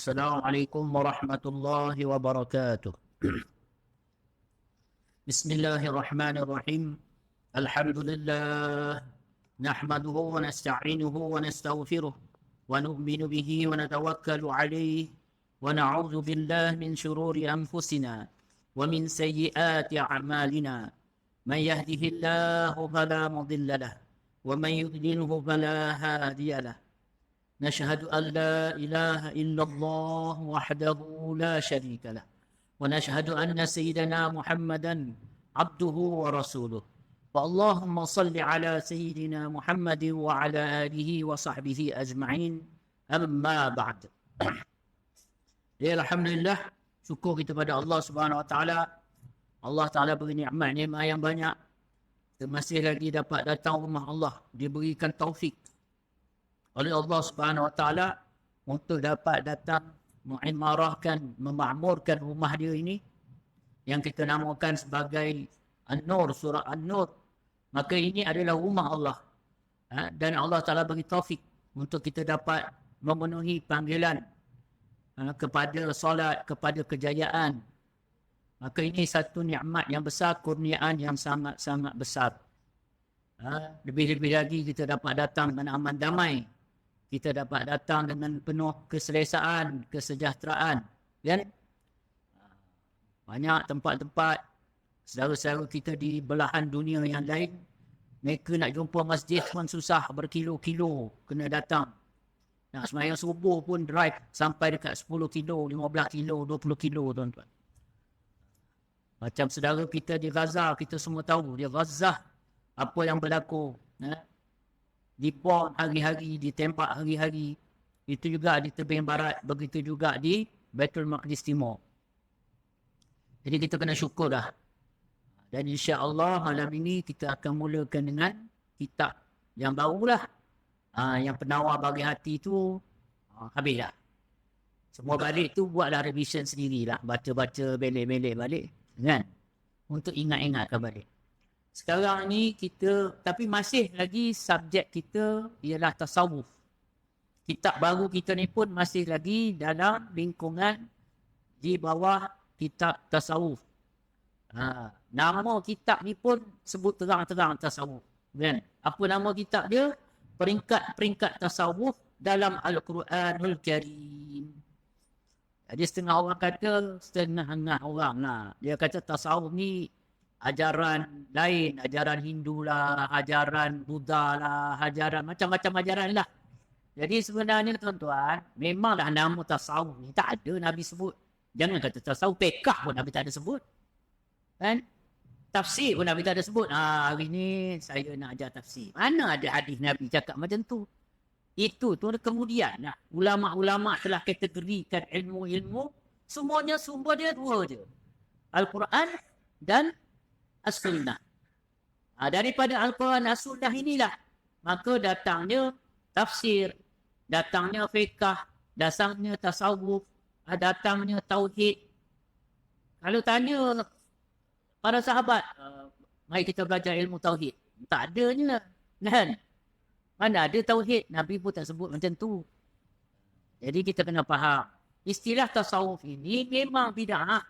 السلام عليكم ورحمة الله وبركاته. بسم الله الرحمن الرحيم. الحمد لله نحمده ونستعينه ونستغفره ونؤمن به ونتوكل عليه ونعوذ بالله من شرور أنفسنا ومن سيئات أعمالنا. من يهده الله فلا مضل له ومن يضلله فلا هادي له. نشهد أن لا إله إلا الله وحده لا شريك له ونشهد أن سيدنا محمدا عبده ورسوله. فاللهم صل على سيدنا محمد وعلى آله وصحبه أجمعين. أما بعد. Alhamdulillah, syukur kita pada Allah Subhanahu Wa Taala. Allah Taala beri nikmat-nikmat yang banyak. Kita masih lagi dapat datang rumah Allah, diberikan taufik oleh Allah Subhanahu Wa Taala untuk dapat datang mengimarahkan, memakmurkan rumah dia ini yang kita namakan sebagai An-Nur, surah An-Nur. Maka ini adalah rumah Allah. Dan Allah Taala beri taufik untuk kita dapat memenuhi panggilan kepada solat, kepada kejayaan. Maka ini satu nikmat yang besar, kurniaan yang sangat-sangat besar. Lebih-lebih lagi kita dapat datang dengan aman damai. Kita dapat datang dengan penuh keselesaan, kesejahteraan. Dan banyak tempat-tempat saudara-saudara kita di belahan dunia yang lain, mereka nak jumpa masjid pun susah, berkilo-kilo kena datang. Nak sembahyang subuh pun drive sampai dekat 10 kilo, 15 kilo, 20 kilo, tuan-tuan. Macam saudara kita di Gaza, kita semua tahu, di Gaza apa yang berlaku. Dibom hari-hari, ditembak hari-hari. Itu juga di tebing barat, begitu juga di Baitul Maqdis Timur. Jadi kita kena syukur dah. Dan insya-Allah malam ini kita akan mulakan dengan kitab yang barulah. Yang penawar bagi hati tu habis dah. Semua balik tu buatlah revision sendirilah, baca-baca belik-belik balik, kan? Untuk ingat-ingatkan balik. Sekarang ni kita, tapi masih lagi subjek kita ialah tasawuf. Kitab baru kita ni pun masih lagi dalam lingkungan di bawah kitab tasawuf. Nama kitab ni pun sebut terang-terang tasawuf. Kan? Apa nama kitab dia? Peringkat-peringkat tasawuf dalam Al-Quranul Karim. Jadi setengah orang kata, setengah orang lah. Dia kata tasawuf ni ajaran lain, ajaran Hindu lah, ajaran Buddha lah, ajaran macam-macam ajaran lah. Jadi sebenarnya tuan-tuan, memanglah nama tasawuf ni tak ada Nabi sebut. Jangan kata tasawuf, pekah pun Nabi tak ada sebut. Kan? Tafsir pun Nabi tak ada sebut. Hari ni saya nak ajar tafsir. Mana ada hadis Nabi cakap macam tu? Itu tu kemudian lah. Ulama'-ulama' telah kategorikan ilmu-ilmu, semuanya sumber dia dua je. Al-Quran dan As-Sunnah. Daripada Al-Quran As-Sunnah inilah maka datangnya tafsir, datangnya fiqah, datangnya tasawuf, datangnya tauhid. Kalau tanya para sahabat, mari kita belajar ilmu tauhid. Tak adanya, kan? Mana ada tauhid? Nabi pun tak sebut macam tu. Jadi kita kena faham. Istilah tasawuf ini memang bid'ah.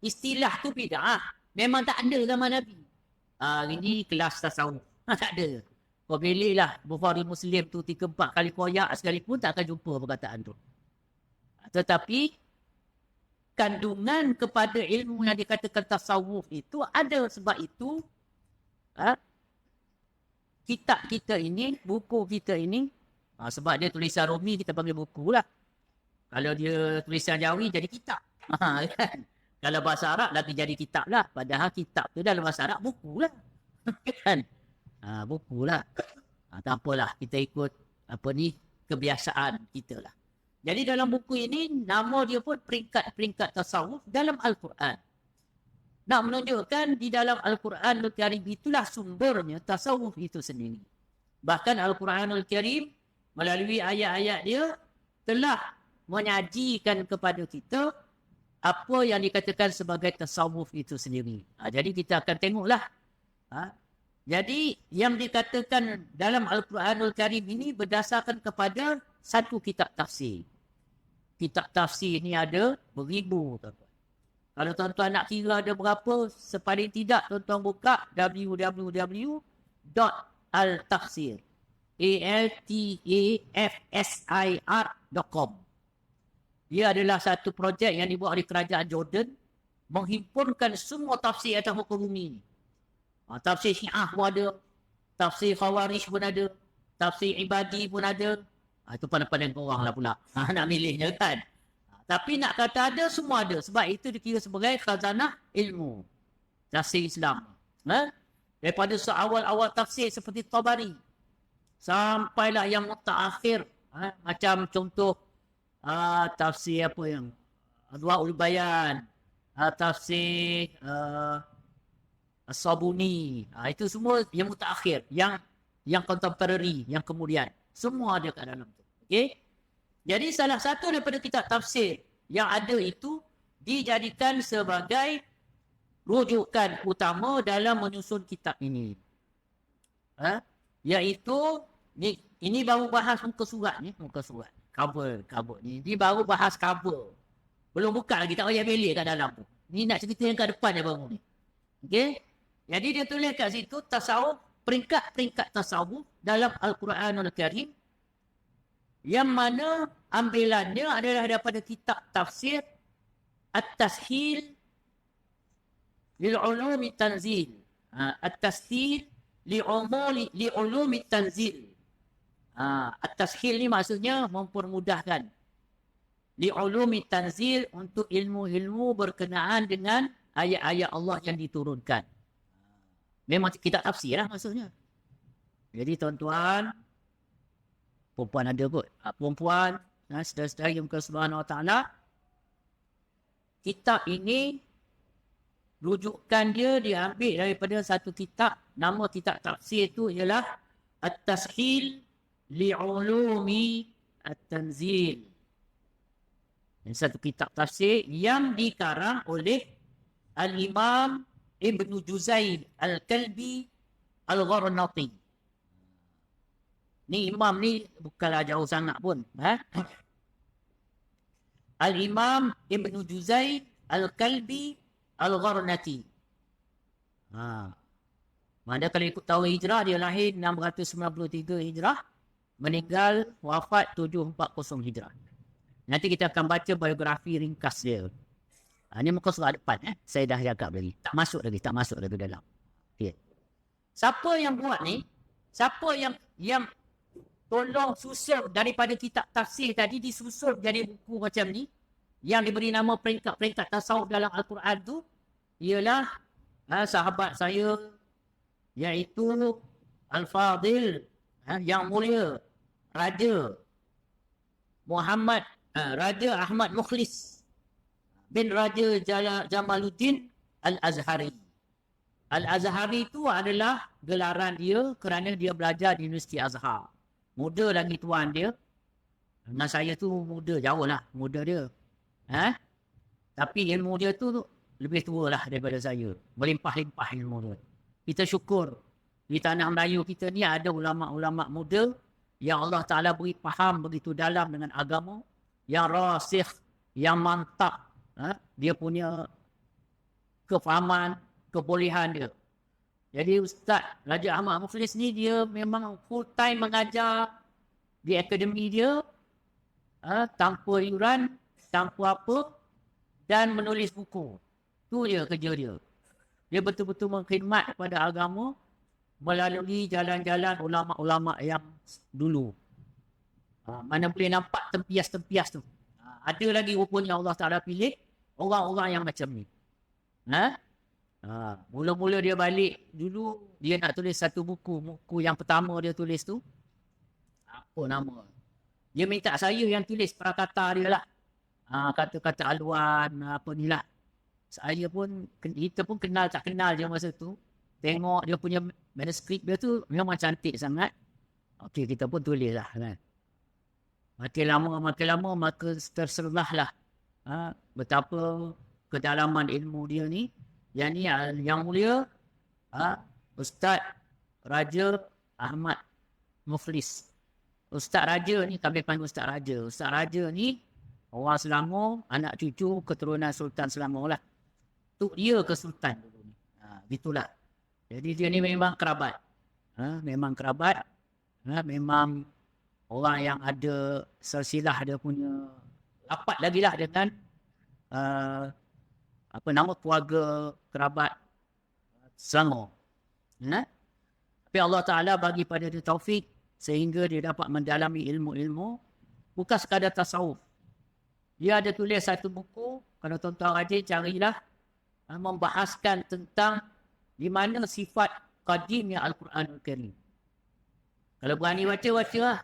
Istilah tu bid'ah. Memang tak ada zaman Nabi. Ini kelas tasawuf. Tak ada. Kau pilihlah Bukhari Muslim tu 3-4 kali koyak sekalipun tak akan jumpa perkataan tu. Tetapi kandungan kepada ilmu yang dikatakan tasawuf itu ada. Sebab itu kitab kita ini, buku kita ini, sebab dia tulisan Romi kita panggil buku lah. Kalau dia tulisan Jawi jadi kitab. Kan? Kalau bahasa Arab lagi jadi kitab lah. Padahal kitab tu dalam bahasa Arab buku lah. Kan? Buku lah. Tak apalah, kita ikut kebiasaan kita lah. Jadi dalam buku ini, nama dia pun peringkat-peringkat tasawuf dalam Al-Quran. Nak menunjukkan di dalam Al-Quranul Karim itulah sumbernya tasawuf itu sendiri. Bahkan Al-Quranul Karim melalui ayat-ayat dia telah menyajikan kepada kita apa yang dikatakan sebagai tasawuf itu sendiri. Jadi kita akan tengoklah. Jadi yang dikatakan dalam Al-Quranul Karim ini berdasarkan kepada satu kitab tafsir. kitab tafsir ni ada beribu, tuan-tuan. Kalau tuan-tuan nak kira ada berapa, sepaling tidak tuan-tuan buka www.altafsir altafsir.com. Dia adalah satu projek yang dibuat oleh kerajaan Jordan, menghimpunkan semua tafsir atas muka bumi ni. Tafsir Syiah pun ada, tafsir Khawarij pun ada, tafsir Ibadi pun ada. Itu pandang-pandang korang lah pula. Nak milihnya kan. Tapi nak kata ada, semua ada. Sebab itu dikira sebagai khazanah ilmu. Tafsir Islam. Daripada seawal-awal tafsir seperti Tabari, sampailah yang mutaakhir. Macam contoh tafsir apa yang Adwaul Bayan, tafsir As-Sabuni. Itu semua yang mutaakhir, yang contemporary, yang kemudian. Semua ada kat dalam tu. Okey? Jadi salah satu daripada kitab tafsir yang ada itu dijadikan sebagai rujukan utama dalam menyusun kitab ini. Iaitu ini baru bahas muka surat ni, muka surat. Cover ni. Ini baru bahas cover. Belum buka lagi, tak payah pilih kat dalam tu. Ni nak cerita yang kat depan dia baru ni. Okey? Jadi dia tulis kat situ tasawuf, peringkat-peringkat tasawuf dalam Al-Quranul Karim, yang mana ambilannya adalah daripada kitab tafsir At-Tashil Li'ulumi Tanzil. At-Tashil Li'ulumi Tanzil. At-Tashil ni maksudnya mempermudahkan. Li'ulumi Tanzil, untuk ilmu-ilmu berkenaan dengan ayat-ayat Allah yang diturunkan. Memang kitab tafsir lah maksudnya. Jadi tuan-tuan, perempuan ada kot. Perempuan, saudara-saudara yang muka Subhanahu Wa Ta'ala, kitab ini, rujukan dia diambil daripada satu kitab. Nama kitab tafsir itu ialah At-Tashil Li'ulumi At-Tanzil. Ini satu kitab tafsir yang dikarang oleh Al-Imam Ibn Juzaid Al-Kalbi Al-Gharnati. Ni imam ni bukanlah jauh sangat pun. Al-Imam Ibn Juzaid Al-Kalbi Al-Gharnati. Mana kalau ikut tahun hijrah, dia lahir 693 hijrah, meninggal wafat 740 hijrah. Nanti kita akan baca biografi ringkas dia. Ini muka surat depan. Saya dah cakap lagi. Tak masuk lagi dalam. Okay. Siapa yang buat ni? Siapa yang tolong susun daripada kitab tafsir tadi, disusun jadi buku macam ni, yang diberi nama peringkat-peringkat tasawuf dalam Al-Quran tu, ialah sahabat saya, iaitu Al-Fadil, yang mulia, Raja Ahmad Mukhlis bin Raja Jamaluddin Al-Azhari. Al-Azhari itu adalah gelaran dia kerana dia belajar di Universiti Azhar. Muda lagi tuan dia. Dengan saya tu muda, jauh lah muda dia. Tapi ilmu dia tu lebih tua lah daripada saya. Berlimpah-limpah ilmu dia. Kita syukur di tanah Melayu kita ni ada ulama'-ulama' muda yang Allah Ta'ala beri faham begitu dalam dengan agama, yang rasikh, yang mantap. Dia punya kefahaman, kebolehan dia. Jadi Ustaz Raja Ahmad Mukhlis ni dia memang full time mengajar di akademi dia, tanpa iuran, tanpa apa, dan menulis buku. Tu je kerja dia. Dia betul-betul mengkhidmat kepada agama melalui jalan-jalan ulama'-ulama' yang dulu. Mana boleh nampak tempias-tempias tu. Ada lagi rupanya Allah Ta'ala pilih orang-orang yang macam ni. Mula-mula dia balik dulu, dia nak tulis satu buku. Buku yang pertama dia tulis tu, apa nama? Dia minta saya yang tulis prakata dia lah. Kata-kata aluan, apa ni lah. Kita pun kenal tak kenal je masa tu. Tengok dia punya manuskrip dia tu memang cantik sangat. Okey, kita pun tulis lah kan. Makin lama maka terserlah lah betapa kedalaman ilmu dia ni. Yang ni yang mulia Ustaz Raja Ahmad Mukhlis. Ustaz Raja ni, kami panggil Ustaz Raja. Ustaz Raja ni Orang Selangor, anak cucu keturunan Sultan Selangor lah. Tuk dia ke Sultan dulu ni. Gitulah. Jadi dia ni memang kerabat. Memang kerabat. Memang orang yang ada silsilah dia punya rapat lagi lah dengan nama keluarga kerabat Selangor. Tapi Allah Ta'ala bagi pada dia taufik sehingga dia dapat mendalami ilmu-ilmu bukan sekadar tasawuf. Dia ada tulis satu buku, kalau tuan-tuan rajin carilah, membahaskan tentang di mana sifat qadimnya Al-Quranul Karim. Kalau berani baca, baca lah.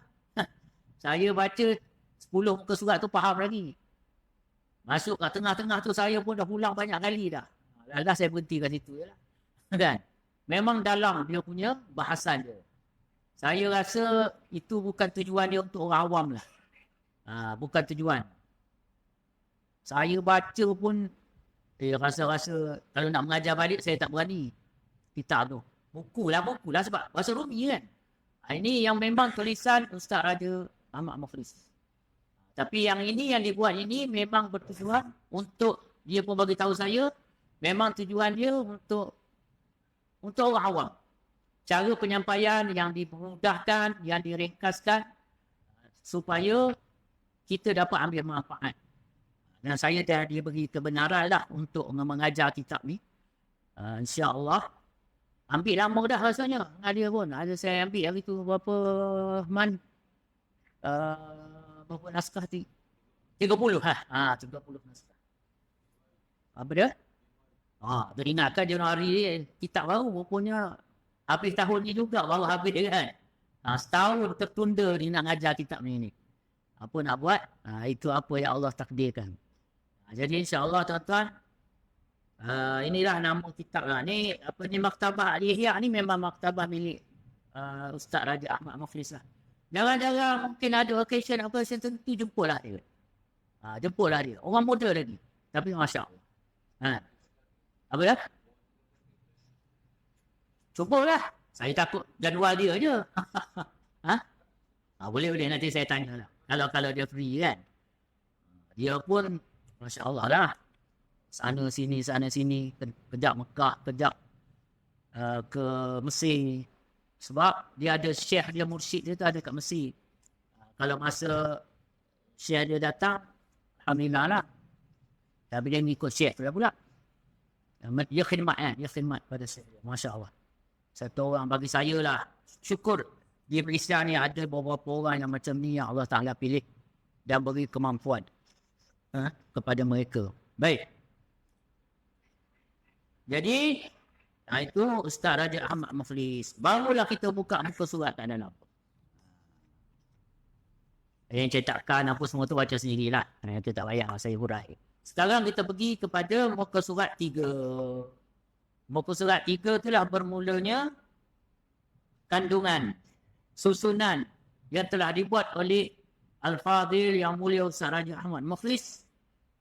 Saya baca 10 muka surat tu faham lagi. Masuk kat tengah-tengah tu saya pun dah pulang banyak kali dah. Lalu saya berhenti kat situ je lah. Kan? Memang dalam dia punya bahasan dia. Saya rasa itu bukan tujuan dia untuk orang awam lah. Bukan tujuan. Saya baca pun, rasa-rasa kalau nak mengajar balik saya tak berani. Kitab tu. Buku lah sebab bahasa Rumi kan. Ini yang memang tulisan Ustaz Raja Ahmad Mukhlis. Tapi yang ini yang dibuat ini memang bertujuan untuk, dia pun bagi tahu saya, memang tujuan dia untuk orang awam. Cara penyampaian yang dimudahkan, yang diringkaskan supaya kita dapat ambil manfaat. Dan saya dah dia bagi kebenaran lah untuk mengajar kitab ni. InsyaAllah. Ambil lama dah rasanya. Ada pun. Ada saya ambil hari tu berapa berapa naskah? 30 30 naskah. Apa dia? Teringatkan Januari ni kitab baru rupanya habis tahun ni juga baru habis kan. Setahun tertunda ni nak ngajar kitab ni. Apa nak buat? Itu apa yang Allah takdirkan. Jadi insya-Allah tuan-tuan, inilah nama kitab lah. Ni Maktabah Al-Ihya ni memang maktabah milik Ustaz Raja Ahmad Mukhlis lah. Jangan-jangan mungkin ada occasion tentu jemputlah dia. Jemputlah dia. Orang muda lagi. Tapi masya-Allah. Apa dah? Cubalah. Saya takut jadual dia je. Boleh nanti saya tanya lah. Kalau dia free kan. Dia pun masya-Allah lah. Sana sini. Kejap Mekah, kejap ke Mesir. Sebab dia ada syekh dia, mursyid dia tu ada kat Mesir. Kalau masa syekh dia datang, alhamdulillah lah. Tapi dia ngikut syekh tu lah pula. Dia khidmat pada syekh dia. Masya-Allah. Satu orang bagi saya lah. Syukur di Malaysia ni ada beberapa orang yang macam ni yang Allah Ta'ala pilih dan beri kemampuan kepada mereka. Baik. Jadi, itu Ustaz Raja Ahmad Mukhlis. Barulah kita buka muka surat tak ada apa. Yang cetakan apa semua tu baca sendirilah. Itu tak payah saya hurai. Sekarang kita pergi kepada muka surat 3. Muka surat 3 itulah bermulanya kandungan, susunan yang telah dibuat oleh Al-Fadhil yang mulia Ustaz Raja Ahmad Mukhlis.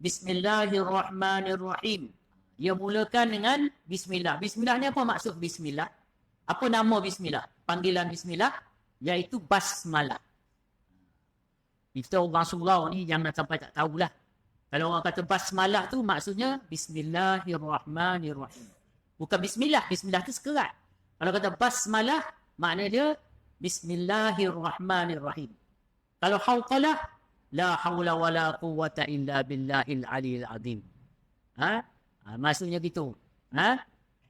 Bismillahirrahmanirrahim. Dia mulakan dengan Bismillah. Bismillah ni apa maksud Bismillah? Apa nama Bismillah? Panggilan Bismillah iaitu Basmalah. Kita orang surau ni jangan sampai tak tahulah. Kalau orang kata Basmalah tu maksudnya Bismillahirrahmanirrahim. Bukan Bismillah. Bismillah tu sekerat. Kalau kata Basmalah makna dia Bismillahirrahmanirrahim. Kalau hawqalah la hawla wa la quwwata illa billahil aliyil azim. Maksudnya gitu.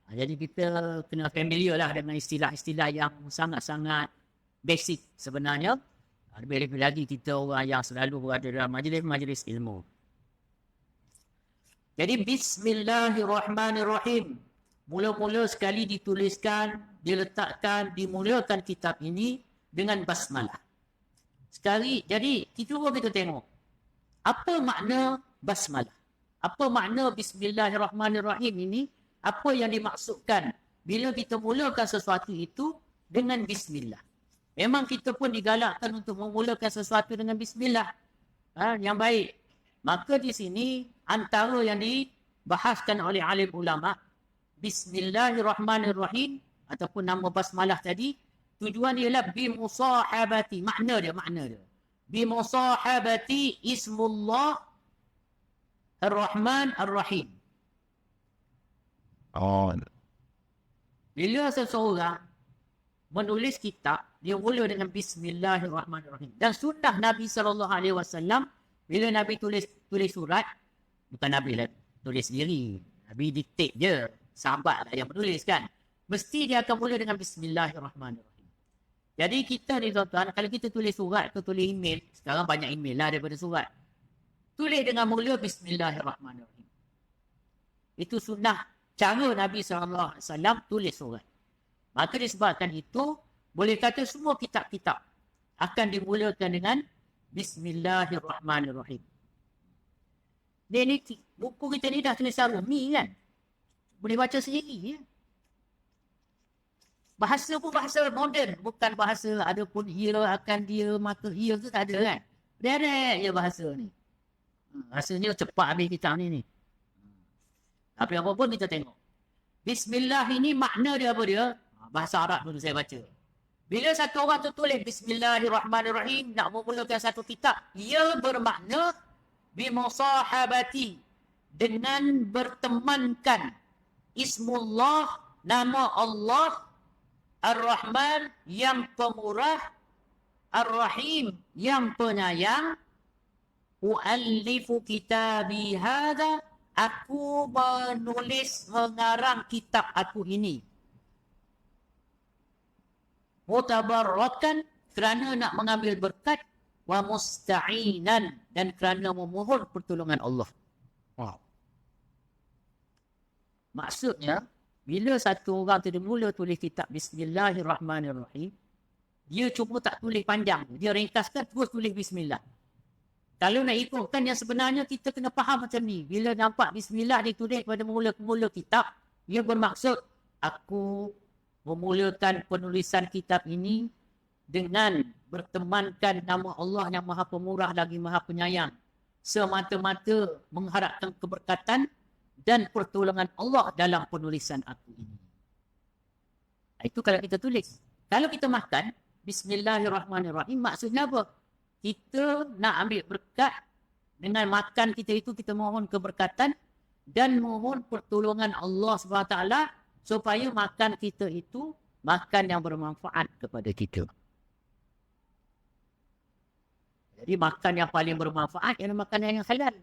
Jadi kita kena familiar lah dengan istilah-istilah yang sangat-sangat basic sebenarnya. Lebih-lebih lagi kita orang yang selalu berada dalam majlis-majlis ilmu. Jadi Bismillahirrahmanirrahim. Mula-mula sekali dituliskan, diletakkan, dimulakan kitab ini dengan basmalah. Sekali, jadi kita tengok. Apa makna basmalah? Apa makna Bismillahirrahmanirrahim ini? Apa yang dimaksudkan bila kita mulakan sesuatu itu dengan Bismillah? Memang kita pun digalakkan untuk memulakan sesuatu dengan Bismillah. Yang baik. Maka di sini antara yang dibahaskan oleh alim ulama, Bismillahirrahmanirrahim ataupun nama basmalah tadi, tujuan ialah bimusahabati. Makna dia. bimusahabati ismullah ar-Rahman ar-Rahim. Oh, Bila seseorang menulis kitab, dia mula dengan Bismillahirrahmanirrahim. Dan sunnah Nabi SAW, bila Nabi tulis surat, bukan Nabi lah, tulis sendiri. Nabi diktik je. Sahabat lah yang menulis kan. Mesti dia akan mula dengan Bismillahirrahmanirrahim. Jadi kita ni tuan-tuan, kalau kita tulis surat atau tulis email, sekarang banyak email lah daripada surat. Tulis dengan mula Bismillahirrahmanirrahim. Itu sunnah cara Nabi SAW tulis surat. Maka disebabkan itu, boleh kata semua kitab-kitab akan dimulakan dengan Bismillahirrahmanirrahim. Ini buku kita ni dah tulisan Rumi kan? Boleh baca sendiri ya. Bahasa pun bahasa moden, bukan bahasa ada pun ia akan dia maka ia tu tak ada kan. Direct je bahasa ni. Rasanya cepat habis kitab ni. Tapi apa pun kita tengok. Bismillah ini makna dia apa dia? Bahasa Arab dulu saya baca. Bila satu orang tu tulis Bismillahirrahmanirrahim nak memulakan satu kitab, ia bermakna bimusahabati, dengan bertemankan Ismullah, nama Allah, Ar-Rahman yang pemurah, Ar-Rahim yang penyayang. U'allifu kitabi hadha, aku menulis mengarang kitab aku ini. Mutabarrakan, kerana nak mengambil berkat, wa musta'inan, dan kerana memohon pertolongan Allah. Wow. Maksudnya, bila satu orang tu mula tulis kitab Bismillahirrahmanirrahim, dia cuma tak tulis panjang. Dia ringkaskan terus tulis Bismillah. Kalau nak ikutkan yang sebenarnya kita kena faham macam ni. Bila nampak Bismillah dia tulis pada mula-mula kitab, dia bermaksud aku memulakan penulisan kitab ini dengan bertemankan nama Allah yang Maha Pemurah lagi Maha Penyayang. Semata-mata mengharapkan keberkatan dan pertolongan Allah dalam penulisan aku ini. Itu kalau kita tulis. Kalau kita makan, Bismillahirrahmanirrahim, maksudnya apa? Kita nak ambil berkat, dengan makan kita itu kita mohon keberkatan dan mohon pertolongan Allah SWT supaya makan kita itu makan yang bermanfaat kepada kita. Jadi makan yang paling bermanfaat ialah makanan yang halal.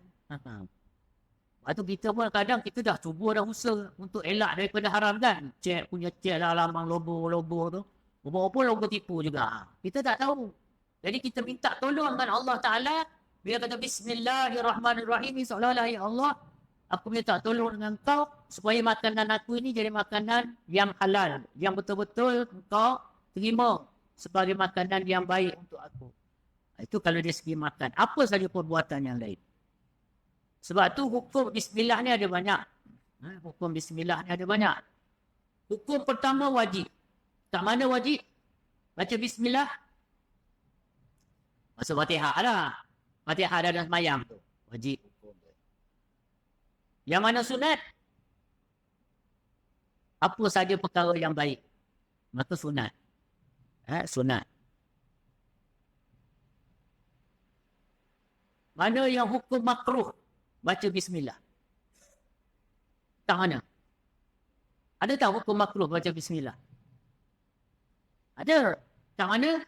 Lepas tu kita pun kadang kita dah cuba dah usaha untuk elak daripada haram kan. Cek lah lambang logo tu. Rupa-rupa logo tipu juga. Kita tak tahu. Jadi kita minta tolong dengan Allah Ta'ala. Bila kata Bismillahirrahmanirrahim, seolah-olah ya Allah, aku minta tolong dengan kau supaya makanan aku ini jadi makanan yang halal. Yang betul-betul kau terima sebagai makanan yang baik untuk aku. Itu kalau dari segi makan. Apa saja perbuatan yang lain. Sebab tu hukum Bismillah ni ada banyak. Hukum Bismillah ni ada banyak. Hukum pertama wajib. Tak mana wajib? Baca Bismillah. Masuk Fatihah lah. Fatihah dalam semayang tu. Wajib hukum tu. Yang mana sunat? Apa saja perkara yang baik. Maka sunat. Sunat. Mana yang hukum makruh? Baca Bismillah. Tak mana? Ada tak hukum makruh baca Bismillah? Ada. Tak mana?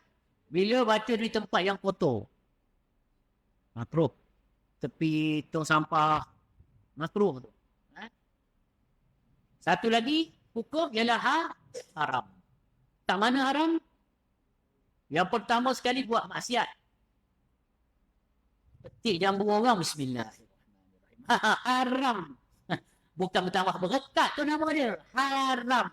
Bila baca di tempat yang kotor. Makruh. Tepi tong sampah. Makruh tu. Satu lagi, hukum ialah haram. Tak mana haram? Yang pertama sekali buat maksiat. Petik jambu orang, Bismillahirrahmanirrahim. Haram. Bukan bertambah berkat tu nama dia. Haram.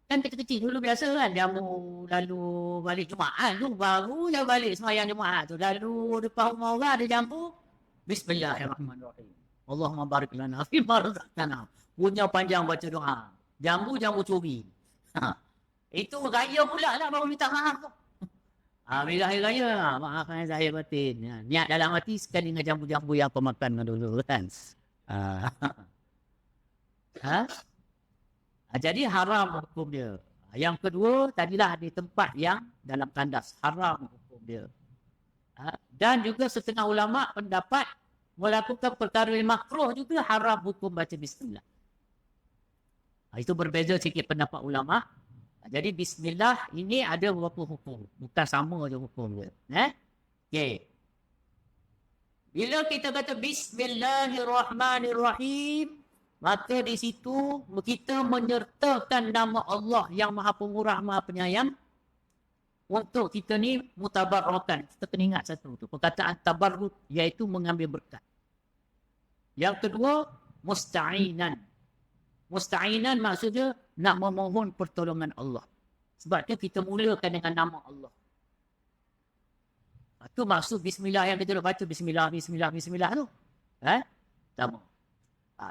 Kan kecil-kecil dulu biasa kan. Jambu lalu balik Jumaat tu. Baru je balik semayang Jumaat tu. Lalu depan rumah orang ada jambu. Bismillahirrahmanirrahim. Allahumma barik lana fima razaqtana. Punya panjang baca doa. Jambu curi. Itu raya pula lah baru minta maaf tu. Bila hari raya, maafkan saya batin. Niat dalam hati sekali dengan jambu-jambu yang pemakan dulu kan. Jadi haram hukum dia. Yang kedua, tadilah di tempat yang dalam tandas. Haram hukum dia. Dan juga setengah ulama pendapat melakukan perkara yang makruh juga haram hukum baca bismillah. Itu berbeza sikit pendapat ulama. Jadi bismillah ini ada beberapa hukum. Bukan sama je hukum dia. Okey. Bila kita kata bismillahirrahmanirrahim, maka di situ kita menyertakan nama Allah yang Maha Pemurah, Maha Penyayang untuk kita ni mutabarrakan. Kita kena ingat satu tu. Perkataan tabarruk iaitu mengambil berkat. Yang kedua, musta'inan. Musta'inan maksudnya nak memohon pertolongan Allah. Sebab tu kita mulakan dengan nama Allah. Itu maksud bismillah yang kita dah baca. Bismillah, bismillah, bismillah tu. Sama.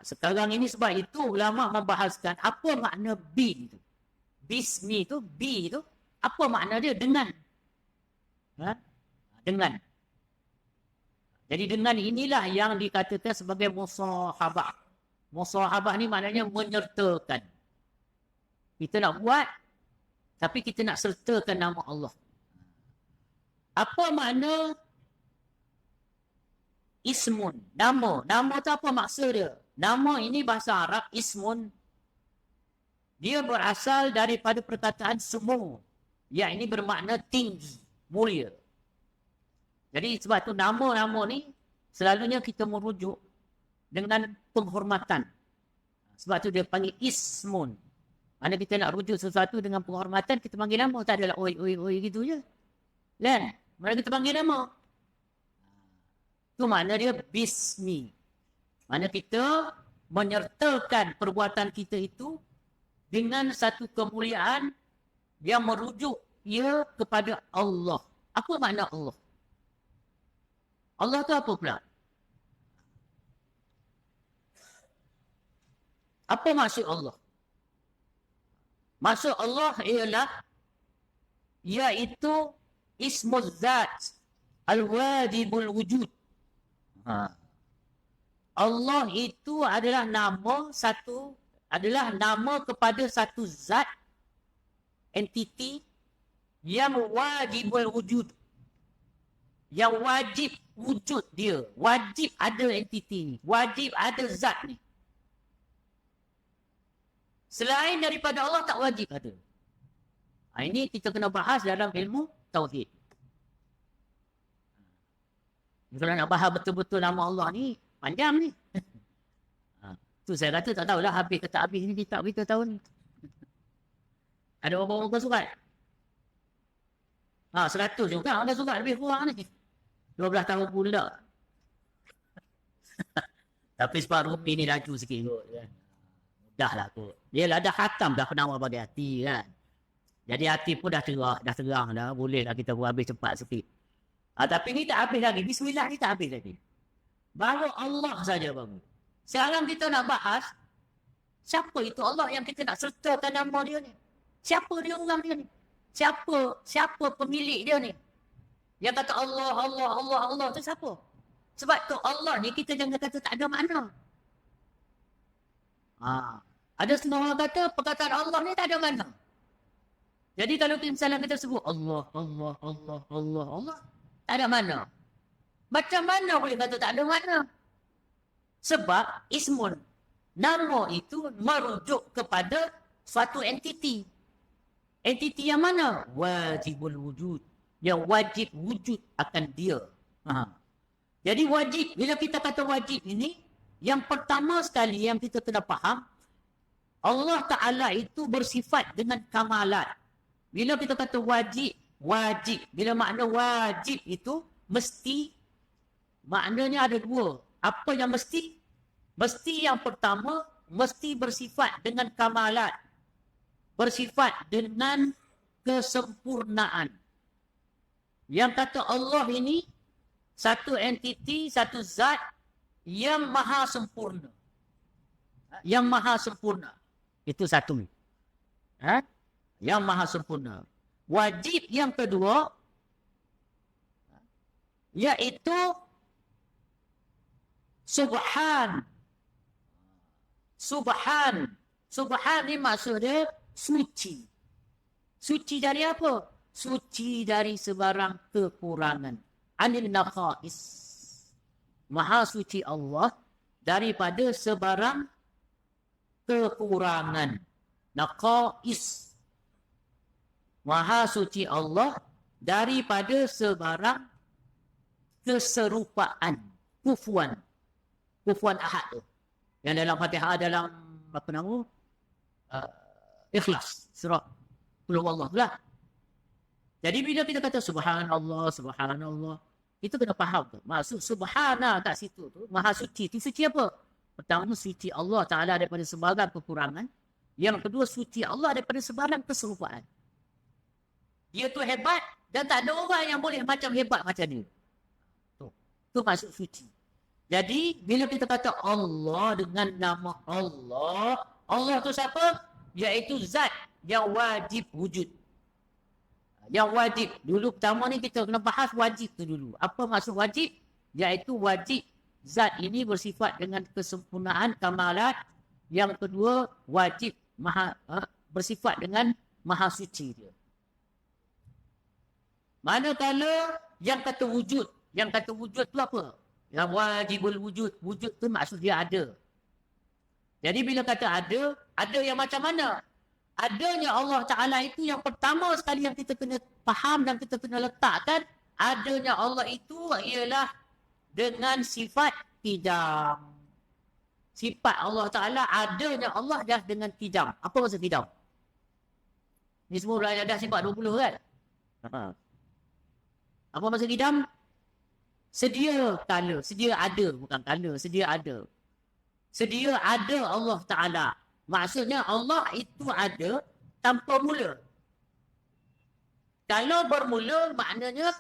Sekarang ini sebab itu ulama membahaskan apa makna bin tu. Bismi tu, bi tu. Apa makna dia? Dengan. Dengan. Jadi dengan inilah yang dikatakan sebagai musahabah. Musahabah ni maknanya menyertakan. Kita nak buat, tapi kita nak sertakan nama Allah. Apa makna ismun? Nama. Nama tu apa maksud dia? Nama ini bahasa Arab, ismun. Dia berasal daripada perkataan semu. Yang ini bermakna tinggi, mulia. Jadi sebab tu nama-nama ni selalunya kita merujuk dengan penghormatan. Sebab tu dia panggil ismun. Mana kita nak rujuk sesuatu dengan penghormatan, kita panggil nama. Tak adalah oi, oi, oi gitu je. Kan? Mana kita panggil nama. Itu makna dia bismi. Mana kita menyertakan perbuatan kita itu dengan satu kemuliaan yang merujuk ia kepada Allah. Apa makna Allah? Allah tu apa pula? Apa maksud Allah? Maksud Allah ialah iaitu ismul zat al-wajibul wujud. Allah itu adalah nama kepada satu zat, entiti yang wajibul wujud. Yang wajib wujud dia. Wajib ada entiti ni. Wajib ada zat ni. Selain daripada Allah tak wajib ada. Ini kita kena bahas dalam ilmu tauhid. Kalau nak bahas betul-betul nama Allah ni, panjang ni. Tu saya kata tak tahulah habis ke tak habis ni kitab kita tahun ni. Ada berapa muka surat? 100 juga. Ada surat lebih kurang ni. 12 tahun pula. Tapi sebab Rumi ni laju sikit kot. Dah lah kot. Dia lah dah khatam dah penawar bagi hati kan. Jadi hati pun dah terang dah. Boleh lah kita buat habis cepat sikit. Tapi ni tak habis lagi. Bismillah ni tak habis lagi. Baru Allah saja baru. Sekarang kita nak bahas siapa itu Allah yang kita nak sertakan nama dia ni. Siapa dia orang dia ni? Siapa pemilik dia ni? Yang kata Allah, Allah, Allah, Allah tu siapa? Sebab tu Allah ni kita jangan kata tak ada makna. Ada setengah orang kata perkataan Allah ni tak ada makna. Jadi kalau misalnya kita sebut Allah, Allah, Allah, Allah, Allah, tak ada makna. Macam mana boleh kata tak ada makna? Sebab ismun, nama itu merujuk kepada suatu entiti. Entiti yang mana? Wajibul wujud. Yang wajib wujud akan dia. Jadi wajib, bila kita kata wajib ini, yang pertama sekali yang kita kena faham, Allah Ta'ala itu bersifat dengan kamalat. Bila kita kata wajib, wajib. Bila makna wajib itu, mesti, maknanya ada dua. Apa yang mesti? Mesti yang pertama, mesti bersifat dengan kamalat. Bersifat dengan kesempurnaan. Yang kata Allah ini, satu entiti, satu zat yang maha sempurna. Yang maha sempurna. Itu satu. Yang maha sempurna. Wajib yang kedua, iaitu subhan. Subhan. Subhan ni maksudnya suci. Suci dari apa? Suci dari sebarang kekurangan. anil naqais. Maha suci Allah daripada sebarang kekurangan. Naqais. Maha suci Allah daripada sebarang keserupaan. Kufuan. Kufuan ahad tu. Yang dalam Fatihah, dalam apa nama? Ikhlas. Surah Qul Huwallah tu lah. Jadi bila kita kata subhanallah, subhanallah, kita kena faham tu. Maksud subhana kat situ tu, maha suci. Itu suci apa? Pertama, suci Allah Ta'ala daripada sebarang kekurangan. Yang kedua, suci Allah daripada sebarang keserupaan. Dia tu hebat dan tak ada orang yang boleh macam hebat macam dia. Tu maksud suci. Jadi, bila kita kata Allah dengan nama Allah, Allah tu siapa? Iaitu zat yang wajib wujud. Yang wajib. Dulu pertama ni kita kena bahas wajib tu dulu. Apa maksud wajib? Iaitu wajib zat ini bersifat dengan kesempurnaan, kamalat. Yang kedua, wajib bersifat dengan maha suci dia. Manakala yang kata wujud. Yang kata wujud tu apa? Yang wajibul wujud. Wujud tu maksud dia ada. Jadi bila kata ada yang macam mana? Adanya Allah Ta'ala itu yang pertama sekali yang kita kena faham dan kita kena letakkan. Adanya Allah itu ialah dengan sifat qidam. Sifat Allah Ta'ala, adanya Allah dah dengan qidam. Apa maksud qidam? Ni semua dah sifat 20 kan? Apa maksud qidam? Sedia kala, sedia ada, bukan kala, sedia ada. Sedia ada Allah Ta'ala. Maksudnya Allah itu ada tanpa mula. Kalau bermula maknanya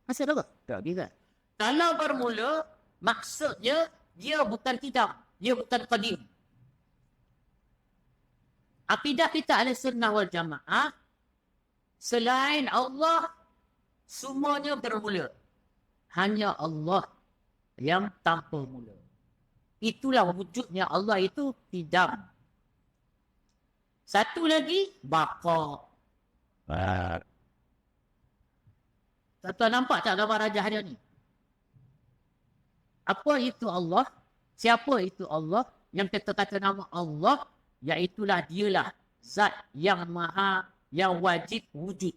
masih ada ke? Tak juga. Kalau bermula maksudnya dia bukan qidam, dia bukan qadim. Akidah kita Ahlussunnah wal Jamaah, selain Allah semuanya bermula. Hanya Allah yang tanpa mula. Itulah wujudnya Allah itu qidam. Satu lagi, baqa. Tuan nampak tak gambar Raja hari ni? Apa itu Allah? Siapa itu Allah? Yang kita kata nama Allah, iaitulah dialah zat yang maha, yang wajib wujud.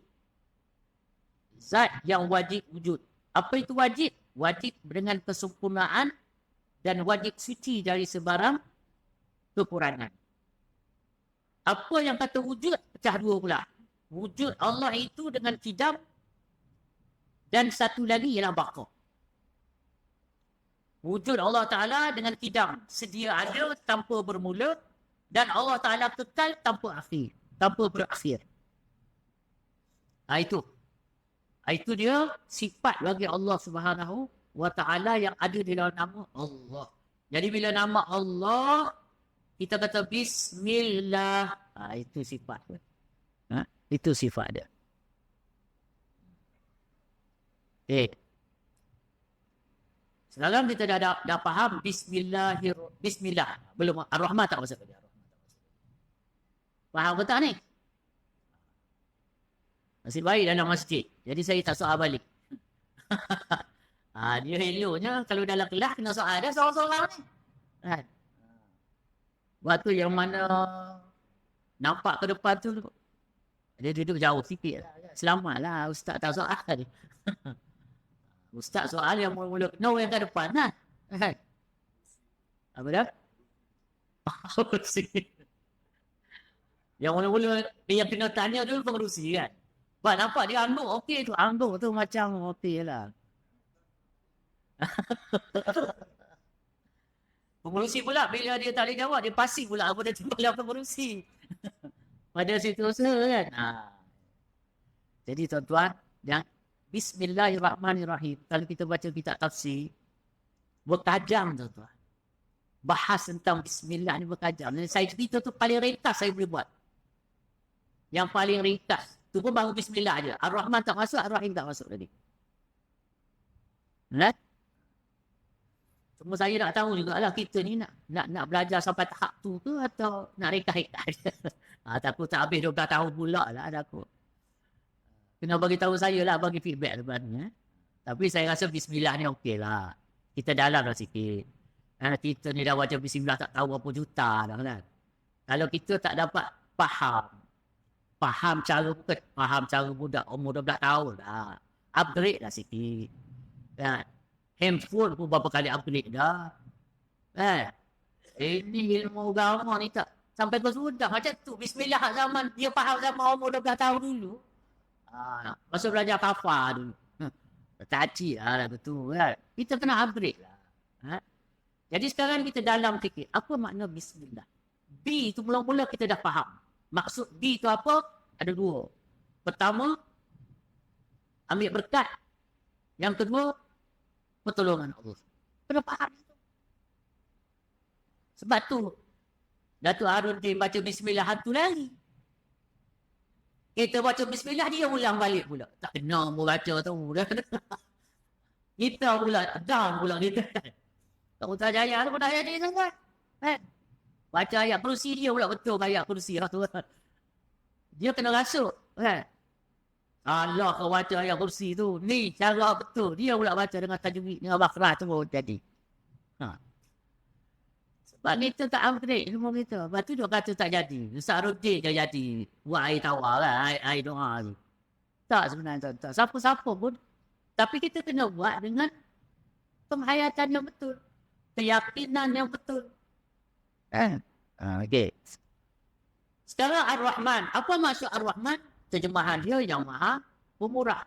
Zat yang wajib wujud. Apa itu wajib? Wajib dengan kesempurnaan dan wajib suci dari sebarang kekurangan. Apa yang kata wujud? Pecah dua pula. Wujud Allah itu dengan qidam dan satu lagi ialah baqa. Wujud Allah Ta'ala dengan qidam. Sedia ada tanpa bermula dan Allah Ta'ala kekal tanpa akhir. Tanpa berakhir. Itu. Itu dia sifat bagi Allah Subhanahu wa Ta'ala yang ada di dalam nama Allah. Jadi bila nama Allah, kita kata Bismillah. Itu sifat dia. Itu sifat dia. Sekarang kita dah faham Bismillah. Belum. Ar-Rahman tak masuk. Faham ke tak ni? Masih baik dalam masjid. Jadi saya tak soal balik. Dia eloknya kalau dalam kelas kena soal. Dah soal-soal ni. Waktu yang mana nampak ke depan tu, dia duduk jauh sikit. Selamatlah Ustaz tak soal. Ustaz soal yang mula-mula kena yang ke depan. Apa dah? Yang mula-mula yang kena tanya dulu pengerusi kan. Nampak dia anduk okey tu. Anduk tu macam okey lah. Pengurusi pula bila dia tak boleh jawab, dia pasti pula apa dia cakap pengurusi. Pada situ usaha kan. Jadi tuan-tuan, Bismillahirrahmanirrahim. Kalau kita baca kitab tafsir, berkajam tuan-tuan. Bahas tentang Bismillah ni berkajam. Dan saya cerita tu paling ringkas saya boleh buat. Yang paling ringkas. Tu pun baru Bismillah aja. Ar-Rahman tak masuk, Ar-Rahim tak masuk tadi. Cuma saya nak tahu jugalah kita ni nak belajar sampai tahap tu ke atau nak rekas-rekas. Takut tak habis 12 tahun pula lah takut. Kena bagi tahu saya lah, bagi feedback lepas ni. Tapi saya rasa bismillah ni okey lah. Kita dalam lah sikit. Kita ni dah baca bismillah tak tahu berapa juta dah kan. Kalau kita tak dapat faham cara bukan faham cara budak umur 12 tahun lah. Upgrade lah sikit. Kan? Handphone pun berapa kali upgrade dah. Kan? Ini ilmu agama ni tak sampai ke sudah macam tu. Bismillah zaman dia faham zaman umur 12 tahun dulu. Masa belajar kafar dulu. Takcik lah betul kan. Kita kena upgrade lah. Jadi sekarang kita dalam fikir. Apa makna bismillah? B tu mula-mula kita dah faham. Maksud B tu apa? Ada dua. Pertama, ambil berkat. Yang kedua, pertolongan Allah. Kena faham itu. Sebab tu, Datuk Harun dia baca bismillah hantu lari. Kita baca bismillah, dia ulang balik pula. Tak kena pun baca tu. Kita pula, down pula kita. Tak usah jaya tu pun dah jadi sangat. Baca ayat kursi dia pula betul ayat kursi lah tu. Dia kena rasuk. Allah kau baca ayat kursi tu. Ni cara betul. Dia pula baca dengan tajwid, dengan bakrah tu jadi. Sebab kita tak upgrade ilmu kita. Lepas tu dia kata tak jadi. Ustaz Rudin je jadi. Buat air tawar lah. Air doa tu. Tak sebenarnya tak. Siapa-siapa pun. Tapi kita kena buat dengan penghayatan yang betul. Keyakinan yang betul. Okay. Sekarang Ar-Rahman. Apa maksud Ar-Rahman? Terjemahan dia yang maha pemurah.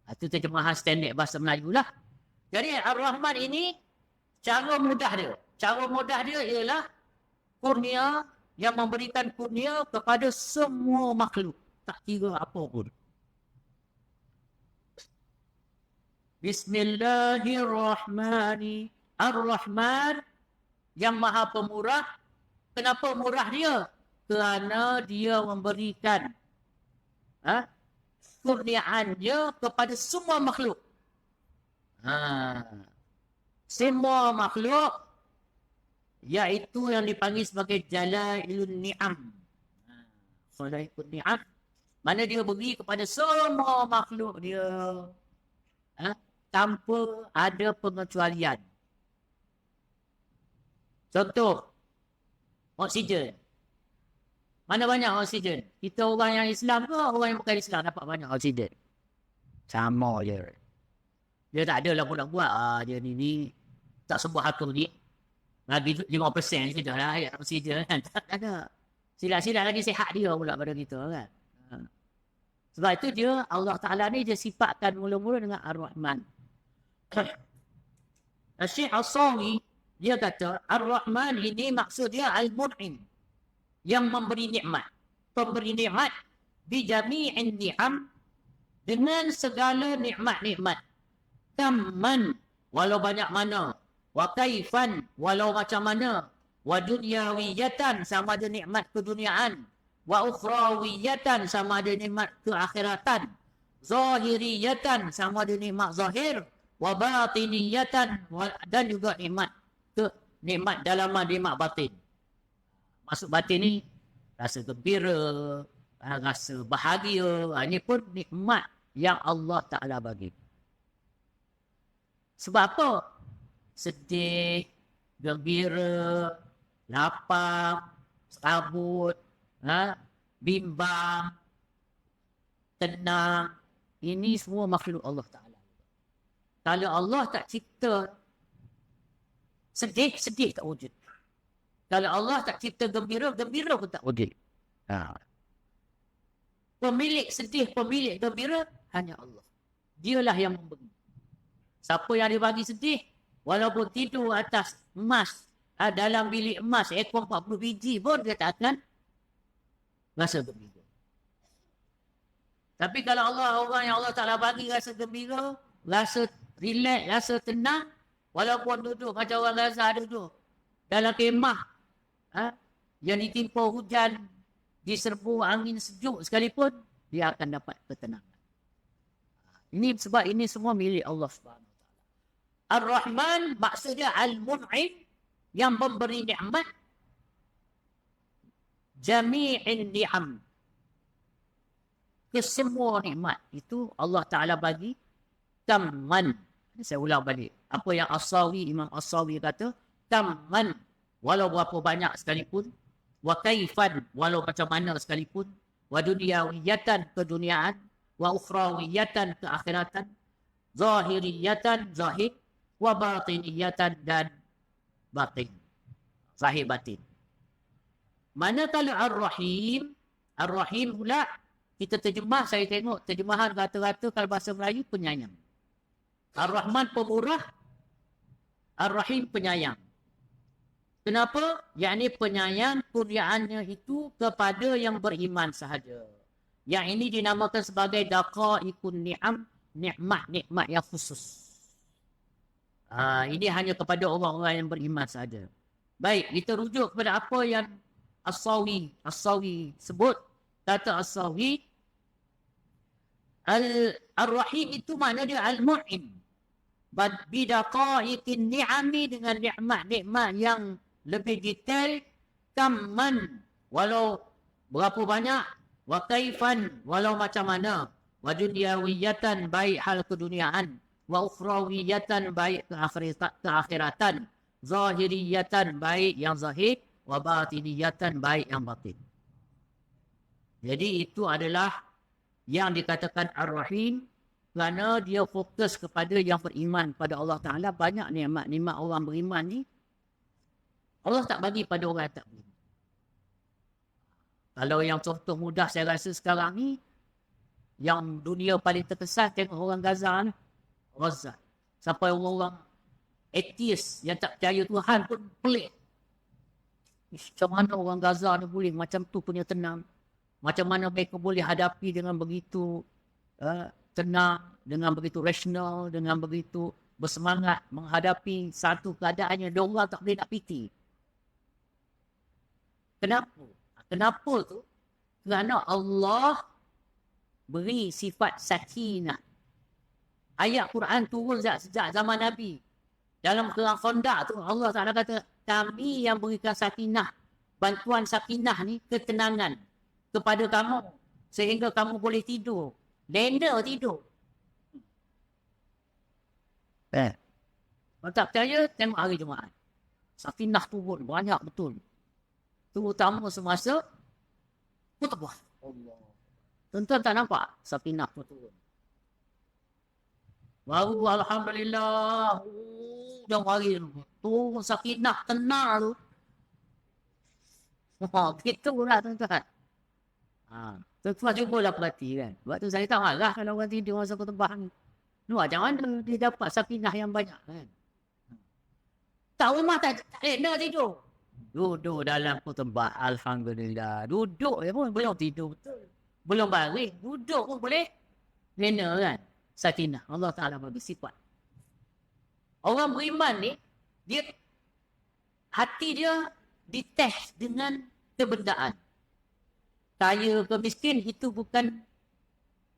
Itu terjemahan standard bahasa Melayu lah. Jadi Ar-Rahman ini cara mudah dia. Cara mudah dia ialah kurnia yang memberikan kurnia kepada semua makhluk. Tak kira apa pun. Bismillahirrahmanirrahim. Ar-Rahman yang maha pemurah. Kenapa murah dia? Kerana dia memberikan kurniaannya kepada semua makhluk. Semua makhluk iaitu yang dipanggil sebagai Jalailun Ni'am. Jalailun Ni'am. Mana dia beri kepada semua makhluk dia. Tanpa ada pengecualian. Contoh, oksigen. Mana banyak oksigen? Kita orang yang Islam ke orang yang bukan Islam dapat banyak oksigen? Sama je. Dia tak ada lah pula buat. Dia ni tak sebuah atur ni. Lagi 5% saja lah ayat oksigen kan. Tak ada. Silat-silat lagi sihat dia pula pada kita kan. Sebab itu dia Allah Ta'ala ni dia sifatkan mula-mula dengan Ar-Rahman. Syekh As-Sawi dia kata Ar-Rahman ini maksud dia Al-Mun'im. Yang memberi nikmat. Pemberi nikmat bijami'in ni'am dengan segala nikmat-nikmat. Tamman walau banyak mana. Wa kaifan walau macam mana. Wa dunyawiyatan sama ada nikmat keduniaan. Wa ukhrawiyatan sama ada nikmat keakhiratan. Zahiriyatan sama ada nikmat zahir. Wa batiniyatan dan juga nikmat dalaman, nikmat batin. Masuk batin ni rasa gembira, rasa bahagia. Ini pun nikmat yang Allah Ta'ala bagi. Sebab apa? Sedih, gembira, lapar, serabut, bimbang, tenang. Ini semua makhluk Allah Ta'ala. Kalau Allah tak cipta sedih, sedih tak wujud. Kalau Allah tak cipta gembira, gembira pun tak wujud. Pemilik sedih, pemilik gembira, hanya Allah. Dialah yang memberi. Siapa yang dia bagi sedih, walaupun tidur atas emas, dalam bilik emas, ekor 40 biji pun dia tak akan rasa gembira. Tapi kalau Allah, orang yang Allah Ta'ala bagi rasa gembira, rasa relax, rasa tenang, walaupun duduk macam orang Gaza duduk dalam kemah, yang ditimpa hujan, diserbu angin sejuk sekalipun, dia akan dapat ketenangan. Ini sebab ini semua milik Allah Subhanahu Wa Taala. Ar-Rahman maksudnya Al-Mun'im yang memberi nikmat. Jami'in ni'am. Kesemua nikmat itu Allah Ta'ala bagi tamman. Saya ulang balik. Apa yang Imam As-Sawi kata, tamman, walau berapa banyak sekalipun, wa kaifan, walau macam mana sekalipun, wa dunyawiyatan, keduniaan, wa ukhrawiyatan, keakhiratan, zahiriyatan, zahir, wa batiniyatan, dan batin, zahir batin. Manakala Ar-Rahim, Ar-Rahim pula kita terjemah, saya tengok terjemahan rata-rata kalau bahasa Melayu penyayang. Ar-Rahman pemurah, Ar-Rahim penyayang. Kenapa? Yakni penyayang kurniaannya itu kepada yang beriman sahaja. Yang ini dinamakan sebagai daqa'iqun ni'am, nikmat-nikmat yang khusus. Ini hanya kepada orang-orang yang beriman sahaja. Baik, kita rujuk kepada apa yang As-Sawi sebut. Kata As-Sawi, Ar-Rahim itu makna dia Al-Mu'im. Bidaqa'iqin ni'ami, dengan nikmat-nikmat yang lebih detail, tamman, walau berapa banyak, wa kaifan, walau macam mana, wa dunyawiyatan, baik hal keduniaan, wa ukhrawiyatan, baik keakhiratan, zahiriyatan, baik yang zahir, wa batiniyatan, baik yang batin. Jadi itu adalah yang dikatakan Ar-Rahim, kerana dia fokus kepada yang beriman pada Allah Ta'ala. Banyak nikmat-nikmat orang beriman ni Allah tak bagi pada orang yang tak beriman. Kalau yang contoh mudah saya rasa sekarang ni, yang dunia paling terkesan, tengok orang Gaza ni, Gaza. Sampai orang-orang atheist yang tak percaya Tuhan pun pelik. Macam mana orang Gaza ni boleh macam tu punya tenang? Macam mana mereka boleh hadapi dengan begitu tenang, dengan begitu rasional, dengan begitu bersemangat menghadapi satu keadaan yang diorang tak boleh nak piti. Kenapa? Kenapa tu? Kerana Allah beri sifat sakinah. Ayat Quran turun sejak zaman Nabi. Dalam perang Khandaq tu Allah Ta'ala kata, kami yang berikan sakinah, bantuan sakinah ni, ketenangan kepada kamu, sehingga kamu boleh tidur. Lena tidur. Kalau tak percaya, tengok hari Jumaat. Sakinah turun, banyak betul. Terutama semasa khutbah. Allah. Tuan-tuan tak nampak sakinah turun. Baru Alhamdulillah. Dah hari turun sakinah, tenang tu. Begitulah tuan-tuan. Tuan-tuan cubalah perhati kan. Sebab tu saya tak marah kalau orang tidur masa khutbah ni. Macam mana dia dapat sakinah yang banyak kan? Tak rumah tak nak tidur. Duduk dalam khutbah, Alhamdulillah. Duduk je pun belum tidur betul. Belum baring, duduk pun boleh. Lena kan? Sakinah. Allah Ta'ala bagi sifat. Orang beriman ni, dia hati dia dites dengan kebendaan. Kaya ke miskin, itu bukan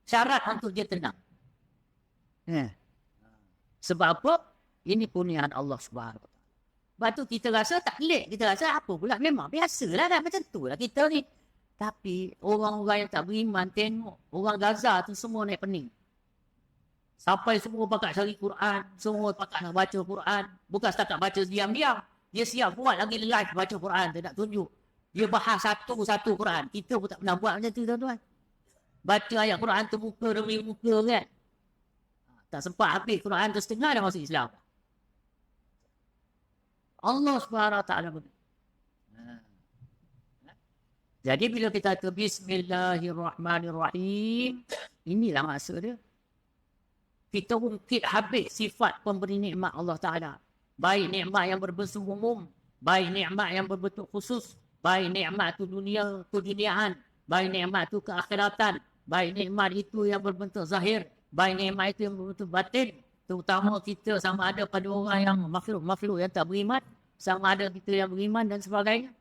syarat untuk dia tenang. Sebab apa? Ini kurniaan Allah Subhanahu Wa Taala. Sebab tu kita rasa tak pelik. Kita rasa apa pula? Memang biasalah dah macam tu lah kita ni. Tapi orang-orang yang tak beriman tengok. Orang Gaza tu semua naik pening. Sampai semua pakat cari Quran. Semua pakat nak baca Quran. Bukan setakat baca diam-diam. Dia siap buat lagi live baca Quran. Dia nak tunjuk. Dia bahas satu-satu Quran. Kita pun tak pernah buat macam tu tuan-tuan. Baca ayat Quran tu muka demi muka kan. Tak sempat habis Quran tu setengah dah masuk Islam. Allah Subhanahu Wa Taala. Jadi bila kita kata Bismillahirrahmanirrahim, inilah maksud dia. Kita ungkit habis sifat pemberi nikmat Allah Ta'ala. Baik nikmat yang berbentuk umum, baik nikmat yang berbentuk khusus, baik nikmat itu dunia, keduniaan, baik nikmat itu keakhiratan, baik nikmat itu yang berbentuk zahir, baik nikmat itu yang berbentuk batin. Terutama kita sama ada pada orang yang makhluk yang tak beriman, sama ada kita yang beriman dan sebagainya.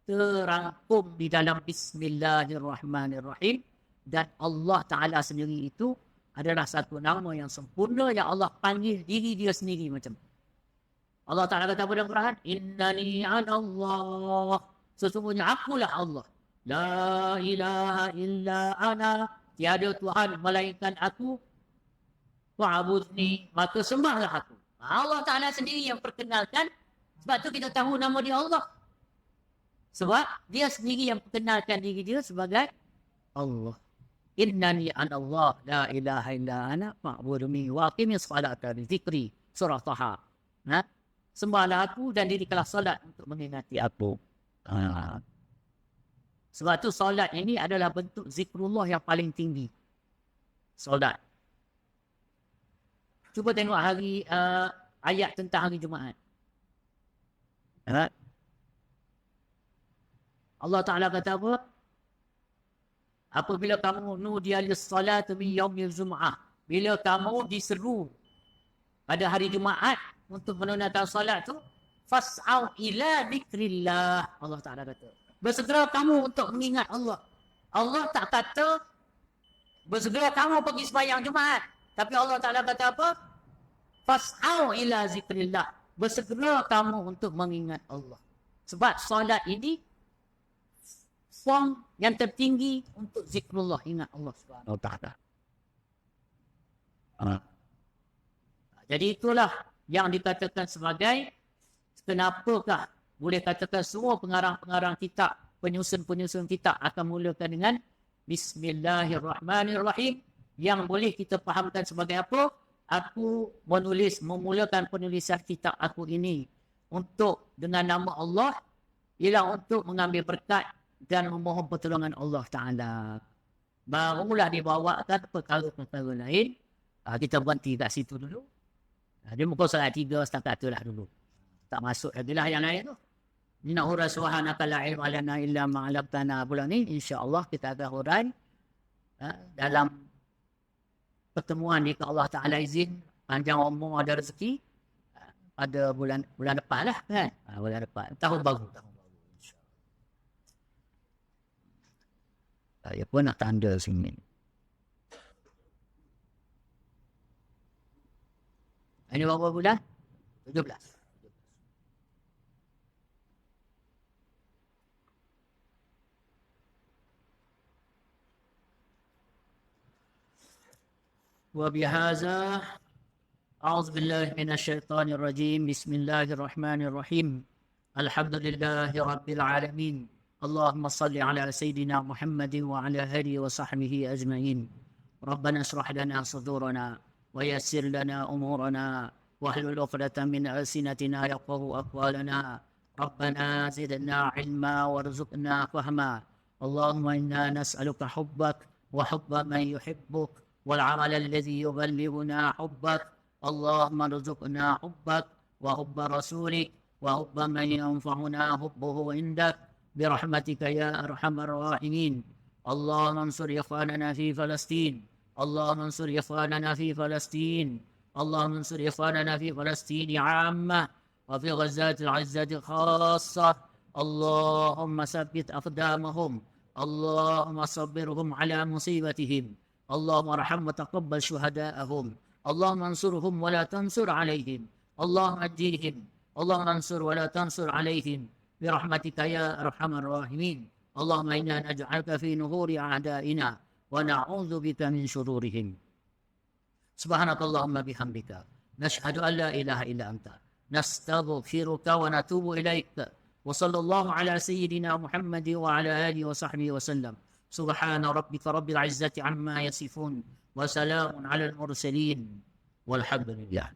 Terangkum di dalam Bismillahirrahmanirrahim. Dan Allah Ta'ala sendiri itu adalah satu nama yang sempurna yang Allah panggil diri dia sendiri macam. Allah Ta'ala kata pada Quran, Innani anallah. Sesungguhnya akulah Allah. La ilaha illa ana. Tiada Tuhan melainkan aku. wa'budni, maka sembahlah aku. Allah Ta'ala sendiri yang perkenalkan, sebab tu kita tahu nama dia Allah. Sebab dia sendiri yang perkenalkan diri dia sebagai Allah. Innani ana Allah, la ilaha illa ana fa'budni wa aqimis salata li dzikri. Surah Taha. Nah, sembahlah aku dan dirikanlah solat untuk mengingati aku. Sebab tu solat ini adalah bentuk zikrullah yang paling tinggi. Solat. Cuba tengok ayat tentang hari Jumaat. Allah Ta'ala kata apa? Apabila kamu nudiya lis-salat min yaumil Jum'ah. Bila kamu diseru pada hari Jumaat untuk menunaikan solat tu, fas'au ila dzikrillah. Allah Ta'ala kata, bersegera kamu untuk mengingat Allah. Allah tak kata bersegera kamu pergi sembahyang Jumaat. Tapi Allah Ta'ala kata apa? Fas'au ila dzikrillah. Bersegera kamu untuk mengingat Allah. Sebab solat ini form yang tertinggi untuk zikrullah, ingat Allah Subhanahu Wa Ta'ala. Jadi itulah yang dikatakan sebagai kenapakah boleh katakan semua pengarang-pengarang kitab, penyusun-penyusun kitab akan mulakan dengan Bismillahirrahmanirrahim, yang boleh kita fahamkan sebagai apa? Aku memulakan penulisan kitab aku ini untuk dengan nama Allah, ialah untuk mengambil berkat dan memohon pertolongan Allah Ta'ala. Barulah dibawakan perkara-perkara lain. Kita berhenti kat situ dulu. Dia muka surat 3 setakat tu lah dulu. Tak masuk lagi lah yang lain tu. Inna hura subhanaka la ilma lana illa ma'alabtana bulan ni. InsyaAllah kita akan hurai dalam pertemuan ni, kalau Allah Ta'ala izin, panjang umur, ada rezeki, pada bulan depan lah kan. Bulan depan. Tahun baru. Saya pun nak tanda sini. Ini berapa bulan? 17. وبهذا أعوذ بالله من الشيطان الرجيم. بسم الله الرحمن الرحيم. الحمد لله رب العالمين. اللهم صل على سيدنا محمد وعلى آله وصحبه أجمعين. ربنا اشرح لنا صدورنا ويسر لنا أمورنا واحلل عقدة من ألسنتنا يفقهوا أقوالنا. ربنا زدنا علما وارزقنا فهما. اللهم إنا نسألك حبك وحب من يحبك والعمل الذي يبلغنا حبك. اللهم ارزقنا حبك وحب رسولك وحب من ينفعنا حبه عندك برحمتك يا أرحم الراحمين. اللهم انصر إخواننا في فلسطين. اللهم انصر إخواننا في فلسطين. اللهم انصر إخواننا في فلسطين عامة وفي غزة العزة خاصة. اللهم ثبت أقدامهم. اللهم صبرهم على مصيبتهم. اللهم ارحم وتقبل شهداءهم. اللهم انصرهم ولا تنصر عليهم. اللهم أجيهم. اللهم انصر ولا تنصر عليهم برحمتك يا أرحم الراحمين. اللهم إنا نجعلك في نهور أعدائنا ونعوذ بك من شرورهم. سبحانك اللهم بحمدك نشهد أن لا إله إلا أنت نستغفرك ونتوب إليك. وصلى الله على سيدنا محمد وعلى آله وصحبه وسلم. سبحان ربك رب العزة عما يصفون وسلام على المرسلين والحمد لله.